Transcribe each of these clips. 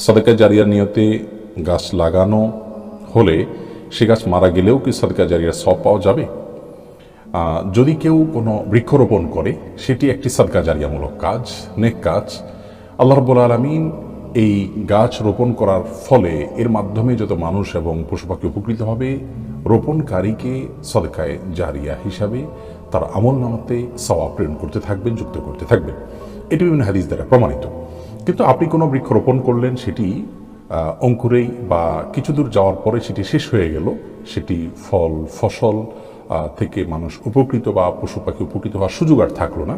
সাদকা জারিয়ার নিয়তে গাছ লাগানো হলে সে গাছ মারা গেলেও কি সাদকা জারিয়ার সওয়াব পাওয়া যাবে? যদি কেউ কোনো বৃক্ষরোপণ করে সেটি একটি সাদকা জারিয়ামূলক কাজ, নেক কাজ। আল্লাহ রাব্বুল আলামিন এই গাছ রোপণ করার ফলে এর মাধ্যমে যত মানুষ এবং পশু পাখি উপকৃত হবে, রোপণকারীকে সাদকায়ে জারিয়া হিসাবে তার আমলনামাতে সওয়াব প্রেরণ করতে থাকবেন, যুক্ত করতে থাকবেন। এটি বিভিন্ন হাদিস দ্বারা প্রমাণিত। কিন্তু আপনি কোনো বৃক্ষ রোপণ করলেন, সেটি অঙ্কুরেই বা কিছু দূর যাওয়ার পরে সেটি শেষ হয়ে গেল, সেটি ফল ফসল থেকে মানুষ উপকৃত বা পশু পাখি উপকৃত হওয়ার সুযোগ আর থাকলো না,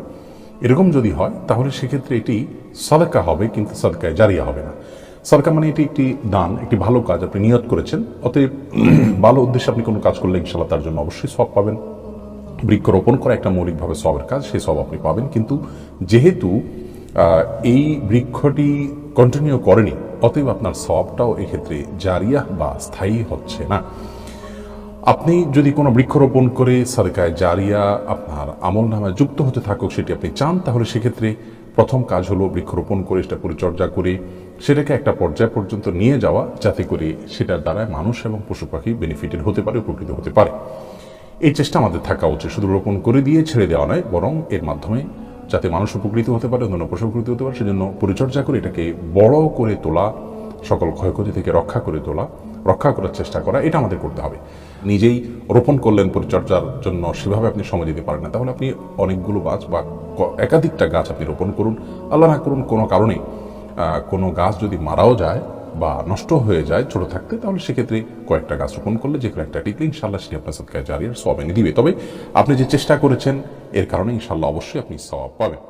এরকম যদি হয় তাহলে সেক্ষেত্রে এটি সাদকা হবে, কিন্তু সাদকায়ে জারিয়া হবে না। সাদকা মানে এটি একটি দান, একটি ভালো কাজ আপনি নিয়ত করেছেন, অতএব ভালো উদ্দেশ্যে আপনি কোনো কাজ করলে ইনশাআল্লাহ তার জন্য অবশ্যই সওয়াব পাবেন। বৃক্ষরোপণ করা একটা মৌলিকভাবে সওয়াবের কাজ, সেই সওয়াব আপনি পাবেন। কিন্তু যেহেতু এই বৃক্ষটি কন্টিনিউ করেনি, অতএব আপনার সওয়াবটাও এক্ষেত্রে জারিয়া বা স্থায়ী হচ্ছে না। আপনি যদি কোনো বৃক্ষরোপণ করে সাদকায়ে জারিয়া আপনার আমলনামায় যুক্ত হতে থাকুক সেটি আপনি চান, তাহলে সেক্ষেত্রে প্রথম কাজ হলো বৃক্ষরোপণ করে সেটা পরিচর্যা করে সেটাকে একটা পর্যায় পর্যন্ত নিয়ে যাওয়া, যাতে করে সেটার দ্বারা মানুষ এবং পশু পাখি বেনিফিটেড হতে পারে, উপকৃত হতে পারে। এই চেষ্টা আমাদের থাকা উচিত। শুধু রোপণ করে দিয়ে ছেড়ে দেওয়া নয়, বরং এর মাধ্যমে যাতে মানুষ উপকৃত হতে পারে, অন্যান্য পশু উপকৃত হতে পারে, সেজন্য পরিচর্যা করে এটাকে বড় করে তোলা, সকল ক্ষয়ক্ষতি থেকে রক্ষা করে তোলা, রক্ষা করার চেষ্টা করা, এটা আমাদের করতে হবে। নিজেই রোপণ করলেন, পরিচর্যার জন্য সেভাবে আপনি সময় দিতে পারেন না, তাহলে আপনি অনেকগুলো গাছ বা একাধিকটা গাছ আপনি রোপণ করুন। আল্লাহ না করুন কোনো কারণে কোনো গাছ যদি মারাও যায় বা নষ্ট হয়ে যায় ছোট থাকতে, তাহলে সেক্ষেত্রে কয়েকটা গাছ রোপণ করলে যে কোনো একটা টিকলে ইনশাআল্লাহ সেটি আপনার সাদকায়ে জারিয়ার সওয়াব এনে দিবে। তবে আপনি যে চেষ্টা করেছেন এর কারণে ইনশাআল্লাহ অবশ্যই আপনি সওয়াব পাবেন।